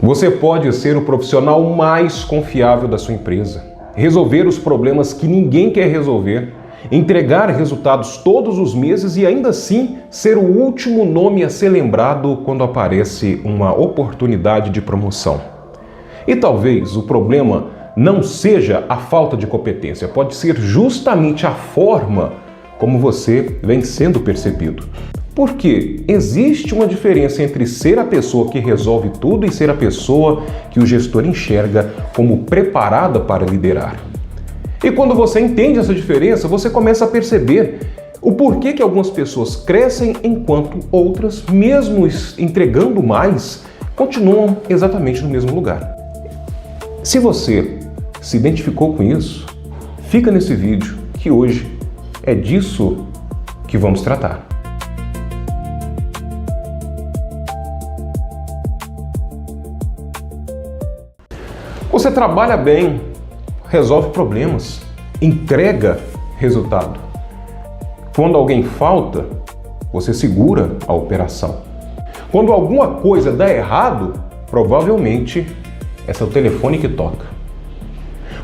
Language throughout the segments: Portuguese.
Você pode ser o profissional mais confiável da sua empresa, resolver os problemas que ninguém quer resolver, entregar resultados todos os meses e ainda assim ser o último nome a ser lembrado quando aparece uma oportunidade de promoção. E talvez o problema não seja a falta de competência, pode ser justamente a forma como você vem sendo percebido. Porque existe uma diferença entre ser a pessoa que resolve tudo e ser a pessoa que o gestor enxerga como preparada para liderar. E quando você entende essa diferença, você começa a perceber o porquê que algumas pessoas crescem enquanto outras, mesmo entregando mais, continuam exatamente no mesmo lugar. Se você se identificou com isso, fica nesse vídeo que hoje é disso que vamos tratar. Você trabalha bem, resolve problemas, entrega resultado. Quando alguém falta, você segura a operação. Quando alguma coisa dá errado, provavelmente é seu telefone que toca.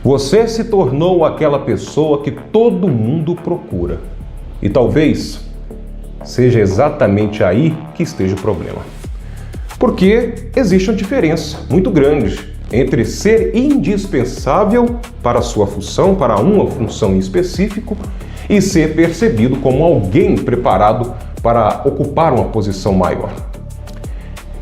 Você se tornou aquela pessoa que todo mundo procura. E talvez seja exatamente aí que esteja o problema. Porque existe uma diferença muito grande entre ser indispensável para a sua função, para uma função em específico, e ser percebido como alguém preparado para ocupar uma posição maior.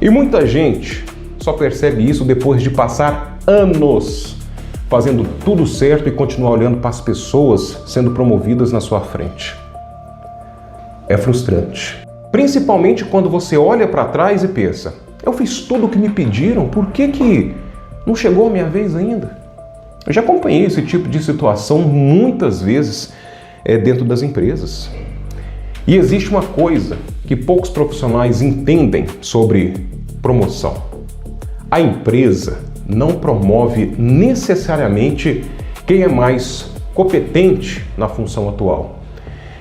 E muita gente só percebe isso depois de passar anos fazendo tudo certo e continuar olhando para as pessoas sendo promovidas na sua frente. É frustrante. Principalmente quando você olha para trás e pensa, eu fiz tudo o que me pediram, por que não chegou a minha vez ainda? Eu já acompanhei esse tipo de situação muitas vezes dentro das empresas. E existe uma coisa que poucos profissionais entendem sobre promoção. A empresa não promove necessariamente quem é mais competente na função atual.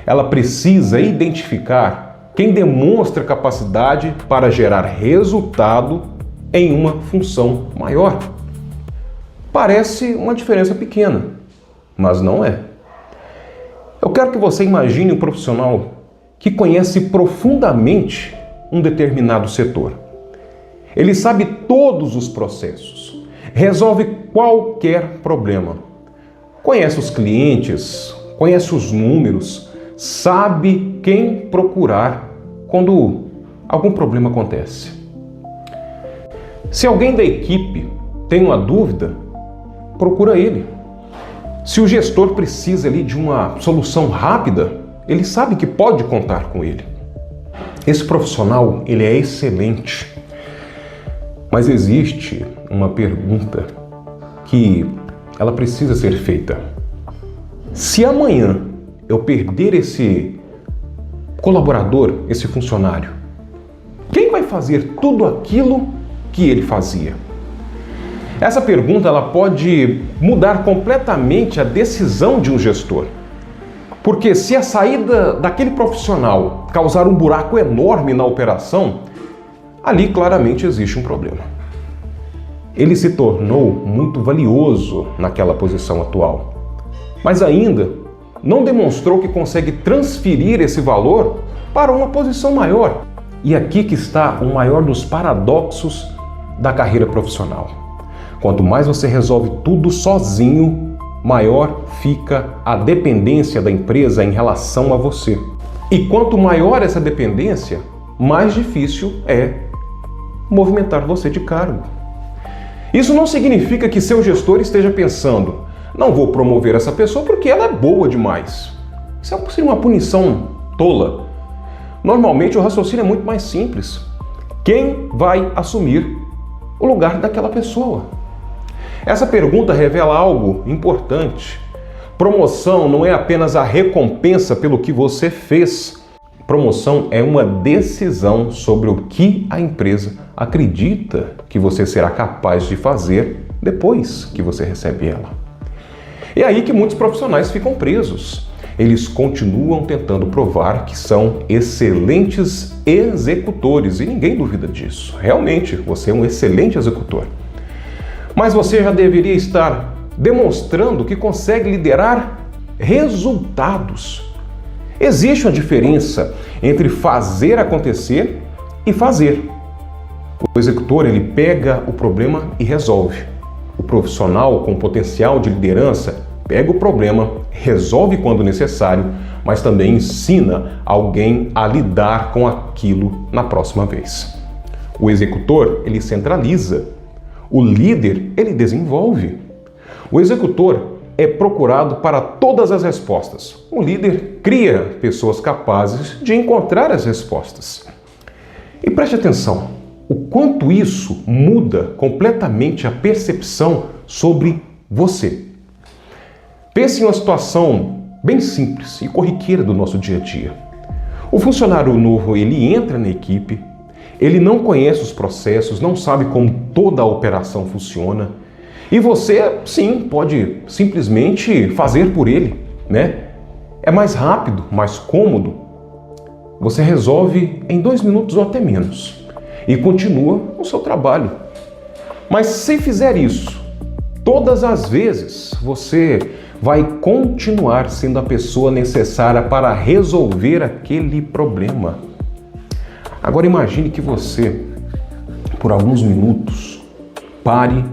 Ela precisa identificar quem demonstra capacidade para gerar resultado em uma função maior. Parece uma diferença pequena, mas não é. Eu quero que você imagine um profissional que conhece profundamente um determinado setor. Ele sabe todos os processos, resolve qualquer problema, conhece os clientes, conhece os números, sabe quem procurar quando algum problema acontece. Se alguém da equipe tem uma dúvida, procura ele. Se o gestor precisa ali de uma solução rápida, ele sabe que pode contar com ele. Esse profissional, ele é excelente. Mas existe uma pergunta que ela precisa ser feita. Se amanhã eu perder esse colaborador, esse funcionário, quem vai fazer tudo aquilo que ele fazia? Essa pergunta ela pode mudar completamente a decisão de um gestor. Porque se a saída daquele profissional causar um buraco enorme na operação, ali claramente existe um problema. Ele se tornou muito valioso naquela posição atual, mas ainda não demonstrou que consegue transferir esse valor para uma posição maior. E aqui que está o maior dos paradoxos da carreira profissional. Quanto mais você resolve tudo sozinho, maior fica a dependência da empresa em relação a você. E quanto maior essa dependência, mais difícil é movimentar você de cargo. Isso não significa que seu gestor esteja pensando, não vou promover essa pessoa porque ela é boa demais. Isso seria uma punição tola. Normalmente o raciocínio é muito mais simples. Quem vai assumir o lugar daquela pessoa? Essa pergunta revela algo importante. Promoção não é apenas a recompensa pelo que você fez. Promoção é uma decisão sobre o que a empresa acredita que você será capaz de fazer depois que você recebe ela. É aí que muitos profissionais ficam presos. eles continuam tentando provar que são excelentes executores e ninguém duvida disso. Realmente, você é um excelente executor. Mas você já deveria estar demonstrando que consegue liderar resultados. Existe uma diferença entre fazer acontecer e fazer. O executor, ele pega o problema e resolve. O profissional com potencial de liderança pega o problema, resolve quando necessário, mas também ensina alguém a lidar com aquilo na próxima vez. O executor, ele centraliza. O líder, ele desenvolve. O executor é procurado para todas as respostas. O líder cria pessoas capazes de encontrar as respostas. E preste atenção, o quanto isso muda completamente a percepção sobre você. Pense em uma situação bem simples e corriqueira do nosso dia a dia. O funcionário novo, ele entra na equipe, ele não conhece os processos, não sabe como toda a operação funciona, e você, sim, pode simplesmente fazer por ele, né? É mais rápido, mais cômodo. Você resolve em 2 minutos ou até menos e continua o seu trabalho. Mas se fizer isso todas as vezes, você vai continuar sendo a pessoa necessária para resolver aquele problema. Agora imagine que você, por alguns minutos, pare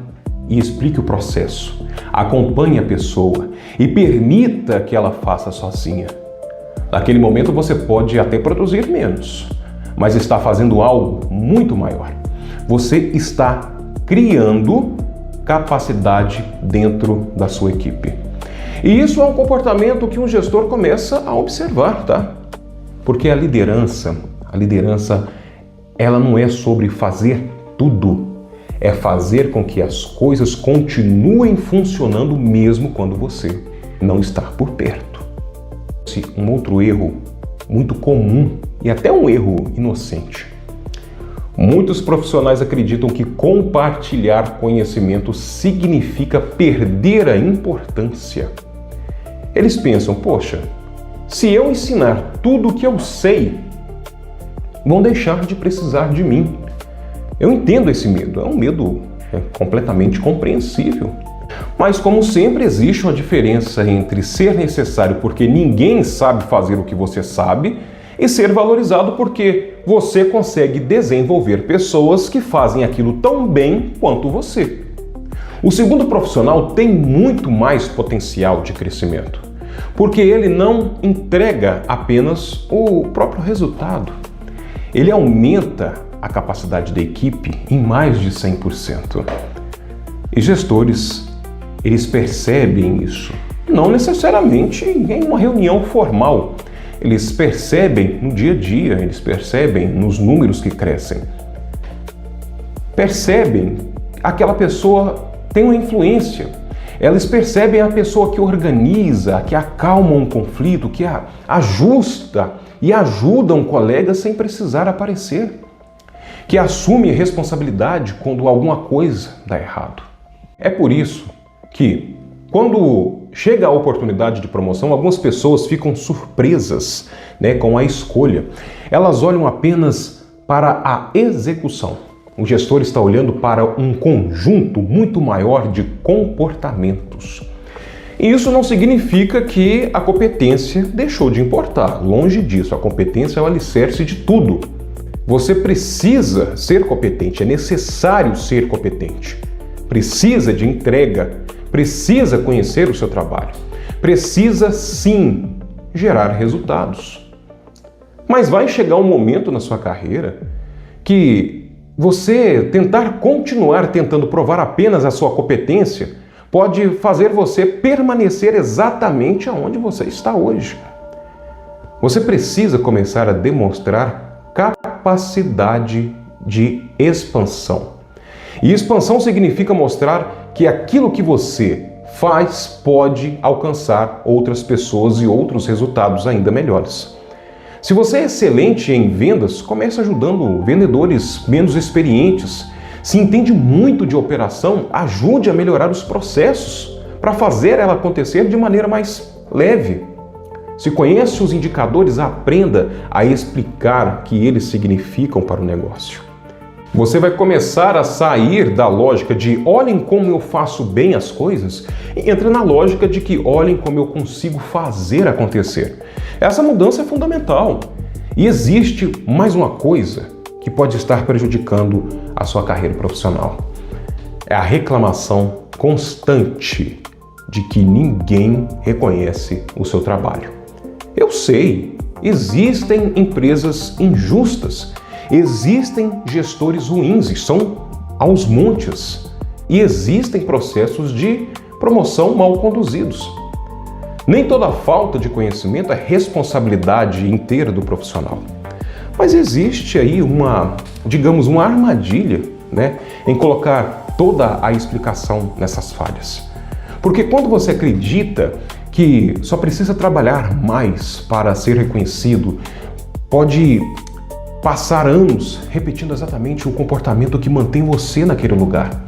e explique o processo, acompanhe a pessoa e permita que ela faça sozinha. Naquele momento você pode até produzir menos, mas está fazendo algo muito maior. Você está criando capacidade dentro da sua equipe. E isso é um comportamento que um gestor começa a observar, tá? Porque a liderança, ela não é sobre fazer tudo. É fazer com que as coisas continuem funcionando mesmo quando você não está por perto. Um outro erro muito comum e até um erro inocente. Muitos profissionais acreditam que compartilhar conhecimento significa perder a importância. Eles pensam, poxa, se eu ensinar tudo o que eu sei, vão deixar de precisar de mim. Eu entendo esse medo, é um medo completamente compreensível. Mas como sempre existe uma diferença entre ser necessário porque ninguém sabe fazer o que você sabe e ser valorizado porque você consegue desenvolver pessoas que fazem aquilo tão bem quanto você. O segundo profissional tem muito mais potencial de crescimento, porque ele não entrega apenas o próprio resultado. Ele aumenta a capacidade da equipe em mais de 100%. E gestores, eles percebem isso, não necessariamente em uma reunião formal. Eles percebem no dia a dia, eles percebem nos números que crescem. Percebem aquela pessoa tem uma influência. Eles percebem a pessoa que organiza, que acalma um conflito, que ajusta e ajuda um colega sem precisar aparecer, que assume responsabilidade quando alguma coisa dá errado. É por isso que, quando chega a oportunidade de promoção, algumas pessoas ficam surpresas, com a escolha. Elas olham apenas para a execução. O gestor está olhando para um conjunto muito maior de comportamentos. E isso não significa que a competência deixou de importar. Longe disso, a competência é o alicerce de tudo. Você precisa ser competente, é necessário ser competente. Precisa de entrega, precisa conhecer o seu trabalho. Precisa, sim, gerar resultados. Mas vai chegar um momento na sua carreira que você tentar continuar tentando provar apenas a sua competência pode fazer você permanecer exatamente onde você está hoje. Você precisa começar a demonstrar capacidade de expansão. E expansão significa mostrar que aquilo que você faz pode alcançar outras pessoas e outros resultados ainda melhores. Se você é excelente em vendas, comece ajudando vendedores menos experientes. Se entende muito de operação, ajude a melhorar os processos para fazer ela acontecer de maneira mais leve. Se conhece os indicadores, aprenda a explicar o que eles significam para o negócio. Você vai começar a sair da lógica de olhem como eu faço bem as coisas e entra na lógica de que olhem como eu consigo fazer acontecer. Essa mudança é fundamental. E existe mais uma coisa que pode estar prejudicando a sua carreira profissional. É a reclamação constante de que ninguém reconhece o seu trabalho. Eu sei, existem empresas injustas, existem gestores ruins, e são aos montes, e existem processos de promoção mal conduzidos. Nem toda falta de conhecimento é responsabilidade inteira do profissional. Mas existe aí uma armadilha, em colocar toda a explicação nessas falhas. Porque quando você acredita que só precisa trabalhar mais para ser reconhecido, pode passar anos repetindo exatamente o comportamento que mantém você naquele lugar.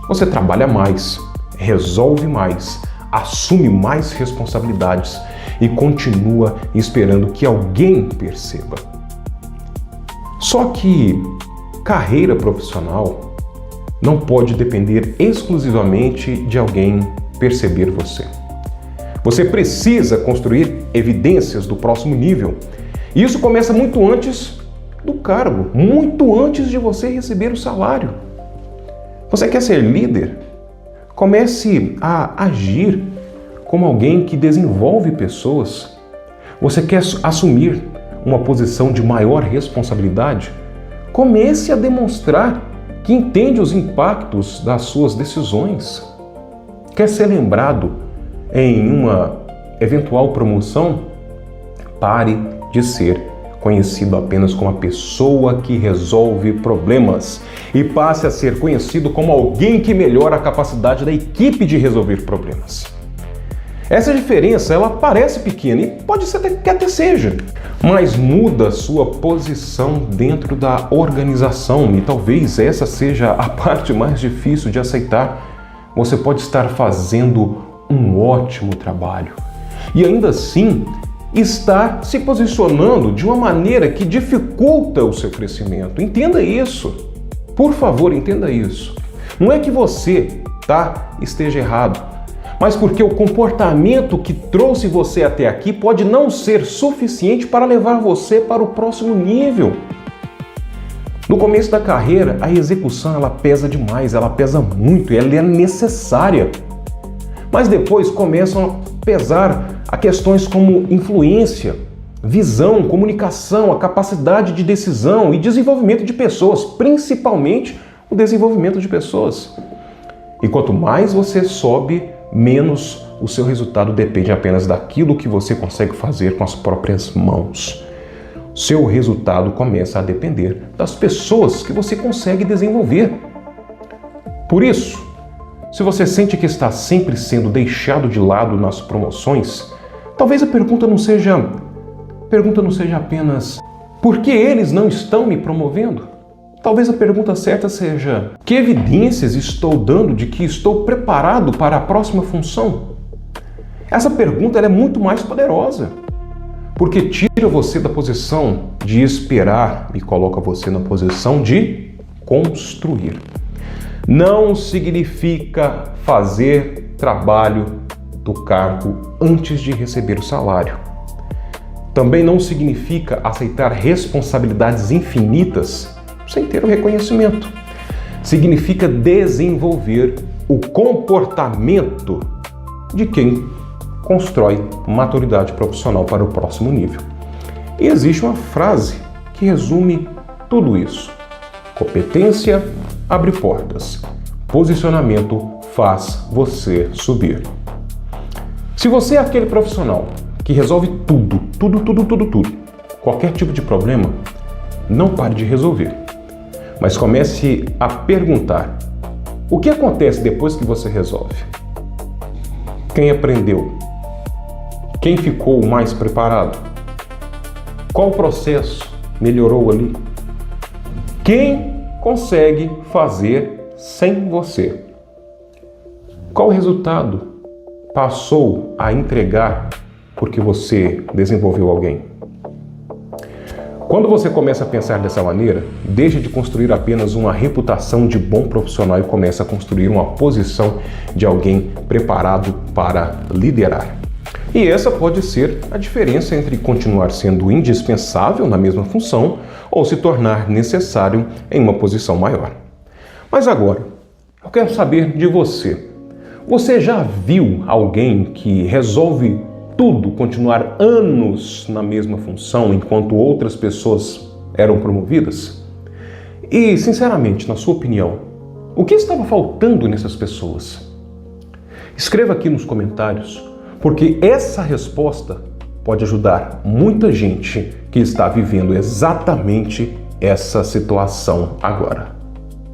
Você trabalha mais, resolve mais, assume mais responsabilidades e continua esperando que alguém perceba. Só que carreira profissional não pode depender exclusivamente de alguém perceber você. Você precisa construir evidências do próximo nível. E isso começa muito antes do cargo, muito antes de você receber o salário. Você quer ser líder? Comece a agir como alguém que desenvolve pessoas. Você quer assumir uma posição de maior responsabilidade? Comece a demonstrar que entende os impactos das suas decisões. Quer ser lembrado em uma eventual promoção? Pare de ser conhecido apenas como a pessoa que resolve problemas e passe a ser conhecido como alguém que melhora a capacidade da equipe de resolver problemas. Essa diferença, ela parece pequena e pode ser que até seja, mas muda sua posição dentro da organização e talvez essa seja a parte mais difícil de aceitar. Você pode estar fazendo um ótimo trabalho e ainda assim está se posicionando de uma maneira que dificulta o seu crescimento. Entenda isso. Por favor, entenda isso. Não é que você esteja errado, mas porque o comportamento que trouxe você até aqui pode não ser suficiente para levar você para o próximo nível. No começo da carreira, a execução ela pesa demais, ela pesa muito e ela é necessária. Mas depois começam a pesar a questões como influência, visão, comunicação, a capacidade de decisão e desenvolvimento de pessoas, principalmente o desenvolvimento de pessoas. E quanto mais você sobe, menos o seu resultado depende apenas daquilo que você consegue fazer com as próprias mãos. Seu resultado começa a depender das pessoas que você consegue desenvolver. Por isso, se você sente que está sempre sendo deixado de lado nas promoções, talvez a pergunta não seja apenas por que eles não estão me promovendo? Talvez a pergunta certa seja: que evidências estou dando de que estou preparado para a próxima função? Essa pergunta ela é muito mais poderosa, porque tira você da posição de esperar e coloca você na posição de construir. Não significa fazer trabalho do cargo antes de receber o salário. Também não significa aceitar responsabilidades infinitas sem ter o reconhecimento. Significa desenvolver o comportamento de quem constrói maturidade profissional para o próximo nível. E existe uma frase que resume tudo isso. Competência abre portas. Posicionamento faz você subir. Se você é aquele profissional que resolve tudo, qualquer tipo de problema, não pare de resolver. Mas comece a perguntar: o que acontece depois que você resolve? Quem aprendeu? Quem ficou mais preparado? Qual processo melhorou ali? Quem consegue fazer sem você? Qual resultado passou a entregar porque você desenvolveu alguém. Quando você começa a pensar dessa maneira, deixa de construir apenas uma reputação de bom profissional e começa a construir uma posição de alguém preparado para liderar. E essa pode ser a diferença entre continuar sendo indispensável na mesma função ou se tornar necessário em uma posição maior. Mas agora, eu quero saber de você. Você já viu alguém que resolve tudo, continuar anos na mesma função enquanto outras pessoas eram promovidas? E, sinceramente, na sua opinião, o que estava faltando nessas pessoas? Escreva aqui nos comentários, porque essa resposta pode ajudar muita gente que está vivendo exatamente essa situação agora.